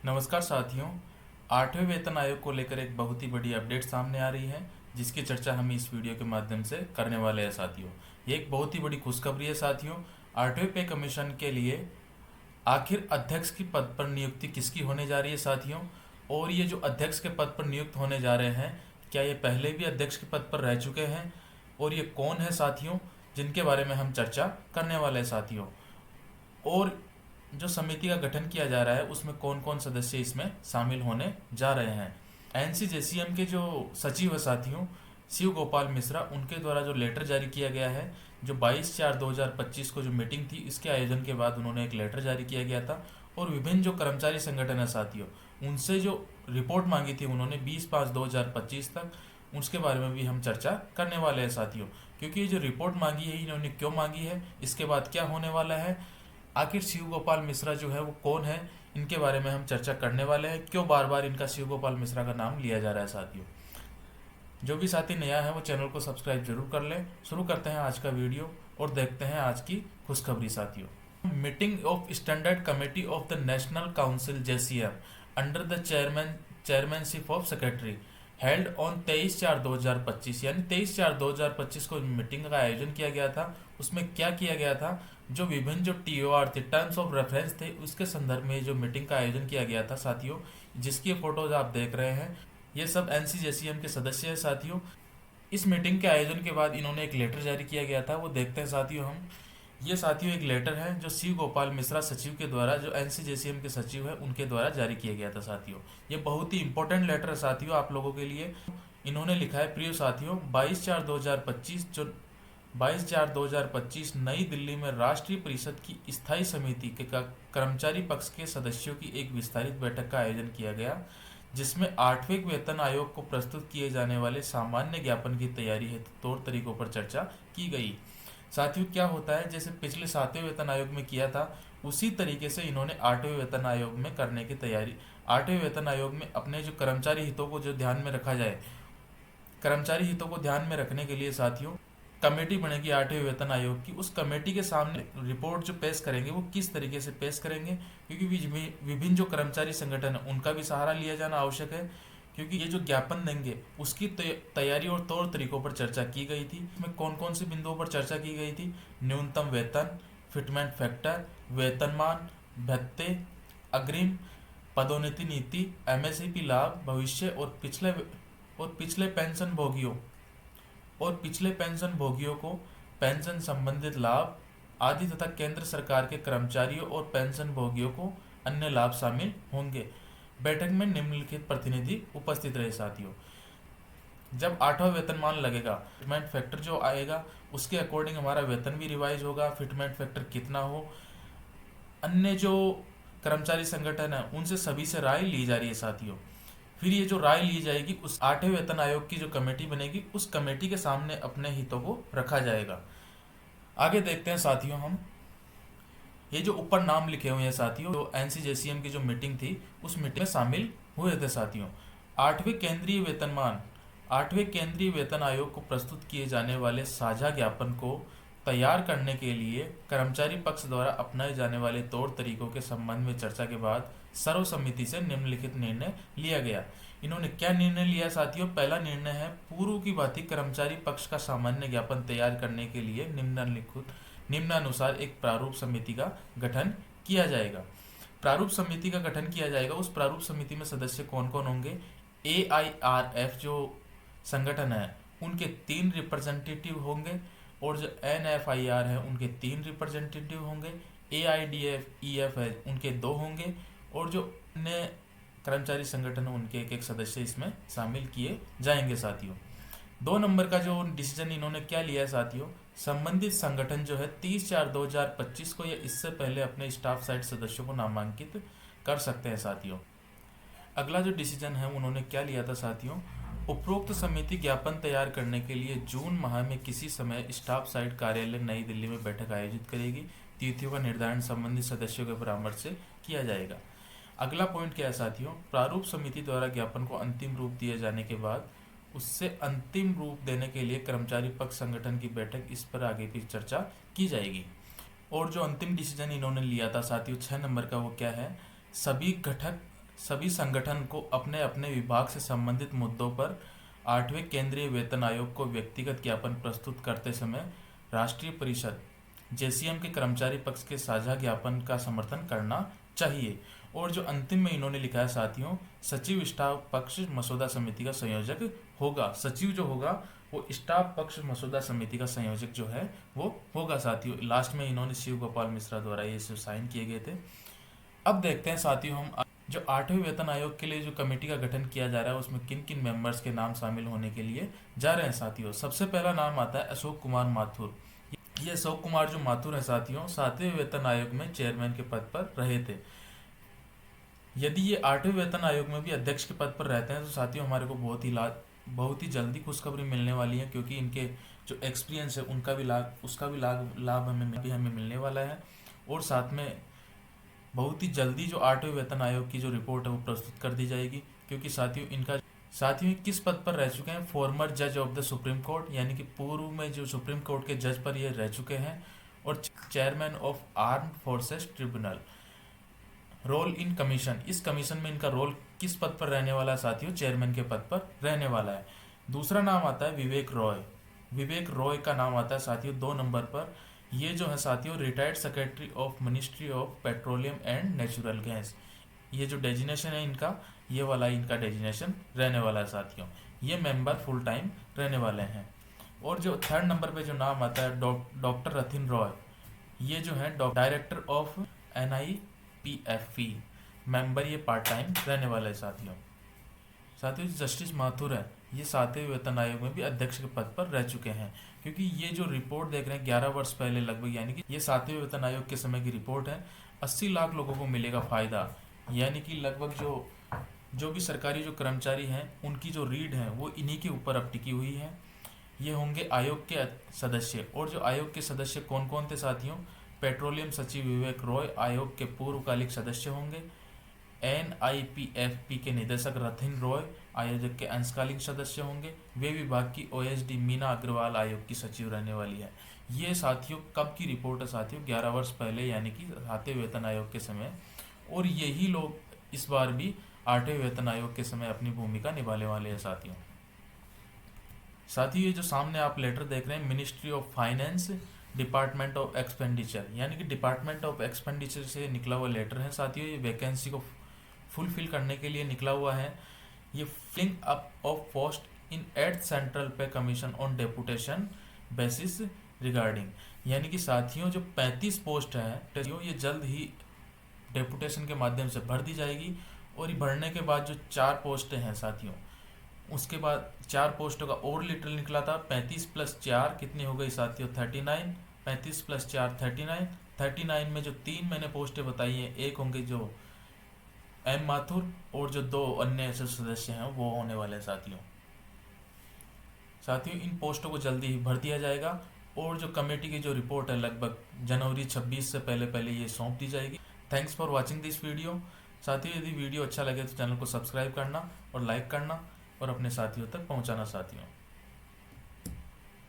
नमस्कार साथियों। 8वें वेतन आयोग को लेकर एक बहुत ही बड़ी अपडेट सामने आ रही है, जिसकी चर्चा हम इस वीडियो के माध्यम से करने वाले हैं साथियों। ये एक बहुत ही बड़ी खुशखबरी है साथियों। 8वें पे कमीशन के लिए आखिर अध्यक्ष की पद पर नियुक्ति किसकी होने जा रही है साथियों, और ये जो अध्यक्ष के पद पर नियुक्त होने जा रहे हैं, क्या ये पहले भी अध्यक्ष के पद पर रह चुके हैं, और ये कौन है साथियों, जिनके बारे में हम चर्चा करने वाले हैं साथियों। और जो समिति का गठन किया जा रहा है उसमें कौन कौन सदस्य इसमें शामिल होने जा रहे हैं। एनसीजेसीएम के जो सचिव है साथियों, शिव गोपाल मिश्रा, उनके द्वारा जो लेटर जारी किया गया है, जो 22/4/2025 को जो मीटिंग थी, इसके आयोजन के बाद उन्होंने एक लेटर जारी किया गया था, और विभिन्न जो कर्मचारी संगठन है साथियों, उनसे जो रिपोर्ट मांगी थी उन्होंने 20/5/2025 तक, उसके बारे में भी हम चर्चा करने वाले हैं साथियों। क्योंकि ये जो रिपोर्ट मांगी है, इन्होंने क्यों मांगी है, इसके बाद क्या होने वाला है, आखिर शिव गोपाल मिश्रा जो है वो कौन है, इनके बारे में हम चर्चा करने वाले हैं। क्यों बार बार इनका शिव गोपाल मिश्रा का नाम लिया जा रहा है साथियों। जो भी साथी नया है वो चैनल को सब्सक्राइब जरूर कर लें। शुरू करते हैं आज का वीडियो और देखते हैं आज की खुशखबरी साथियों। Meeting of standard committee of the national council JCM under the chairmanship of secretary held on 23/4/2025, यानी 23/4/2025 को मीटिंग का आयोजन किया गया था। उसमें क्या किया गया था, जो विभिन्न जो टीओआर थे, टर्म्स ऑफ रेफरेंस थे, उसके संदर्भ में जो मीटिंग का आयोजन किया गया था साथियों, जिसकी फोटोज आप देख रहे हैं, ये सब एनसीजेसीएम के सदस्य हैं साथियों। इस मीटिंग के आयोजन के बाद इन्होंने एक लेटर जारी किया गया था, वो देखते हैं साथियों हम। ये साथियों एक लेटर है जो शिव गोपाल मिश्रा सचिव के द्वारा, जो एनसीजेसीएम के सचिव है, उनके द्वारा जारी किया गया था साथियों। ये बहुत ही इंपॉर्टेंट लेटर है साथियों आप लोगों के लिए। इन्होंने लिखा है, प्रिय साथियों, 22/4/2025 नई दिल्ली में राष्ट्रीय परिषद की स्थायी समिति के कर्मचारी पक्ष के सदस्यों की एक विस्तारित बैठक का आयोजन किया गया, जिसमें 8वें वेतन आयोग को प्रस्तुत किए जाने वाले सामान्य ज्ञापन की तैयारी हेतु तौर तरीकों पर चर्चा की गई। साथियों क्या होता है, जैसे पिछले 7वें वेतन आयोग में किया था, उसी तरीके से इन्होंने 8वें वेतन आयोग में करने की तैयारी। 8वें वेतन आयोग में अपने जो कर्मचारी हितों को जो ध्यान में रखा जाए, कर्मचारी हितों को ध्यान में रखने के लिए साथियों कमेटी बनेगी 8वें वेतन आयोग की। उस कमेटी के सामने रिपोर्ट जो पेश करेंगे वो किस तरीके से पेश करेंगे, क्योंकि विभिन्न जो कर्मचारी संगठन है उनका भी सहारा लिया जाना आवश्यक है, क्योंकि ये जो ज्ञापन देंगे उसकी तैयारी और तौर तरीकों पर चर्चा की गई थी। इसमें कौन कौन से बिंदुओं पर चर्चा की गई थी, न्यूनतम वेतन, फिटमेंट फैक्टर, वेतनमान, भत्ते, अग्रिम, पदोन्नति नीति, एमएसपी लाभ, भविष्य और पिछले पेंशन भोगियों को पेंशन संबंधित लाभ आदि, तथा केंद्र सरकार के कर्मचारियों और पेंशन भोगियों को अन्य लाभ शामिल होंगे। बैठक में निम्नलिखित प्रतिनिधि उपस्थित रहे साथियों। जब 8वां वेतनमान लगेगा, फिटमेंट फैक्टर जो आएगा उसके अकॉर्डिंग हमारा वेतन भी रिवाइज होगा, फिटमेंट फैक्टर कितना हो, अन्य जो कर्मचारी संगठन है उनसे सभी से राय ली जा रही है साथियों। फिर ये जो राय ली जाएगी उस 8वें वेतन आयोग की जो कमेटी बनेगी, उस कमेटी के सामने अपने हितों को रखा जाएगा। आगे देखते हैं साथियों हम, ये जो ऊपर नाम लिखे हुए हैं साथियों, जो एनसीजेसीएम की जो मीटिंग थी उस मीटिंग में शामिल हुए थे साथियों। 8वें केंद्रीय वेतन आयोग को प्रस्तुत किए जाने वाले साझा ज्ञापन को तैयार करने के लिए कर्मचारी पक्ष द्वारा अपनाए जाने वाले तौर तरीकों के संबंध में चर्चा के बाद सर्वसम्मति से निम्नलिखित निर्णय लिया गया। इन्होंने क्या निर्णय लिया साथियों, पहला निर्णय है, पूर्व की भांति कर्मचारी पक्ष का सामान्य ज्ञापन तैयार करने के लिए निम्नानुसार एक प्रारूप समिति का गठन किया जाएगा। प्रारूप समिति का गठन किया जाएगा। उस प्रारूप समिति में सदस्य कौन कौन होंगे, AIRF जो संगठन है उनके 3 रिप्रेजेंटेटिव होंगे, और जो NFIR है उनके 3 रिप्रेजेंटेटिव होंगे, AIDF है उनके 2 होंगे, और जो अन्य कर्मचारी संगठन है उनके एक सदस्य इसमें शामिल किए जाएंगे साथियों। 2 नंबर का जो डिसीजन इन्होंने क्या लिया है साथियों, संबंधित संगठन जो है 30/4/2025 को या इससे पहले अपने स्टाफ साइट सदस्यों को नामांकित कर सकते हैं साथियों। अगला जो डिसीजन है उन्होंने क्या लिया था साथियों, उपरोक्त समिति ज्ञापन तैयार करने के लिए जून माह में किसी समय स्टाफ साइट कार्यालय नई दिल्ली में बैठक आयोजित करेगी। तिथियों का निर्धारण संबंधित सदस्यों के परामर्श से किया जाएगा। अगला पॉइंट क्या है साथियों, प्रारूप समिति द्वारा ज्ञापन को अंतिम रूप दिए जाने के बाद उससे अंतिम रूप देने के लिए कर्मचारी पक्ष संगठन की बैठक इस पर आगे की चर्चा की जाएगी। और जो अंतिम डिसीजन इन्होंने लिया था साथियों 6 नंबर का, वो क्या है, सभी घटक सभी संगठन को अपने अपने विभाग से संबंधित मुद्दों पर 8वें केंद्रीय वेतन आयोग को व्यक्तिगत ज्ञापन प्रस्तुत करते समय राष्ट्रीय परिषद जेसीएम के कर्मचारी पक्ष के साझा ज्ञापन का समर्थन करना चाहिए। और जो अंतिम में इन्होंने लिखा है साथियों, सचिव स्टाफ पक्ष मसौदा समिति का संयोजक होगा। सचिव जो होगा वो स्टाफ पक्ष मसौदा समिति का संयोजक जो है वो होगा साथियों। लास्ट में इन्होंने शिव गोपाल मिश्रा द्वारा ये साइन किए गए थे। अब देखते हैं साथियों, हम जो 8वें वेतन आयोग के लिए जो कमेटी का गठन किया जा रहा है उसमें किन किन मेंबर्स के नाम शामिल होने के लिए जा रहे हैं साथियों। सबसे पहला नाम आता है अशोक कुमार माथुर। ये अशोक कुमार जो माथुर है साथियों, 7वें वेतन आयोग में चेयरमैन के पद पर रहे थे। यदि ये 8वें वेतन आयोग में भी अध्यक्ष के पद पर रहते हैं तो साथियों हमारे को बहुत ही जल्दी खुशखबरी मिलने वाली है, क्योंकि इनके जो एक्सपीरियंस है उसका भी लाभ हमें मिलने वाला है। और साथ में बहुत ही जल्दी जो 8वें वेतन आयोग की जो रिपोर्ट है वो प्रस्तुत कर दी जाएगी, क्योंकि साथियों किस पद पर रह चुके हैं, फॉर्मर जज ऑफ द सुप्रीम कोर्ट, यानी कि पूर्व में जो सुप्रीम कोर्ट के जज पर ये रह चुके हैं, और chairman of armed forces tribunal. Role in commission, इस कमीशन में इनका रोल किस पद पर रहने वाला है साथियों, चेयरमैन के पद पर रहने वाला है। दूसरा नाम आता है विवेक रॉय। विवेक रॉय का नाम आता है साथियों 2 नंबर पर। ये जो है साथियों retired secretary of ministry of petroleum and natural gas. ये जो डेजिनेशन है इनका, ये वाला इनका डेजिनेशन रहने वाला है साथियों। ये मेंबर फुल टाइम रहने वाले हैं। और जो 3rd नंबर पे जो नाम आता है डॉक्टर रथिन रॉय, ये जो है डायरेक्टर ऑफ NIPFP मेंबर, ये पार्ट टाइम रहने वाला है साथियों। जस्टिस माथुर है, ये 7वें वेतन आयोग में भी अध्यक्ष के पद पर रह चुके हैं। क्योंकि ये जो रिपोर्ट देख रहे हैं 11 वर्ष पहले लगभग, यानी कि ये 7वें वेतन आयोग के समय की रिपोर्ट है। 80 लाख लोगों को मिलेगा फायदा, यानी कि लगभग जो भी सरकारी जो कर्मचारी हैं उनकी जो रीढ़ है वो इन्हीं के ऊपर अब टिकी हुई है। ये होंगे आयोग के सदस्य। और जो आयोग के सदस्य कौन कौन थे साथियों, पेट्रोलियम सचिव विवेक रॉय आयोग के पूर्वकालिक सदस्य होंगे। NIPFP के निदेशक रथिन रॉय आयोजक के अंशकालीन सदस्य होंगे। वे विभाग की OSD मीना अग्रवाल आयोग की सचिव रहने वाली है। ये साथियों कब की रिपोर्ट है साथियों, 11 वर्ष पहले, यानी कि 7वें वेतन आयोग के समय। और यही लोग इस बार भी 8वें वेतन आयोग के समय अपनी भूमिका निभाने वाले हैं साथियों। ये जो सामने आप लेटर देख रहे हैं, ministry of finance department of expenditure, यानी कि डिपार्टमेंट ऑफ एक्सपेंडिचर से निकला हुआ लेटर है साथियों। ये वैकेंसी को फुलफिल करने के लिए निकला हुआ है। ये filling up of post in 8th central pay commission on deputation basis regarding, यानी कि साथियों जो 35 पोस्ट है ये जल्द ही डेपुटेशन के माध्यम से भर दी जाएगी। और ये भरने के बाद जो 4 पोस्टें हैं साथियों, उसके बाद 4 पोस्टों का और लेटर निकला था। 35 + 4 कितनी हो गई साथियों, 39। 35 + 4 39। 39 में जो 3 मैंने पोस्टें बताई हैं, एक होंगे जो M माथुर, और जो 2 अन्य ऐसे सदस्य हैं वो होने वाले हैं साथियों। इन पोस्टों को जल्दी ही भर दिया जाएगा। और जो कमेटी की जो रिपोर्ट है लगभग जनवरी 26 से पहले ये सौंप दी जाएगी। Thanks for watching this video. यदि वीडियो अच्छा लगे तो चैनल को सब्सक्राइब करना और लाइक करना और अपने साथियों तक पहुंचाना साथियों।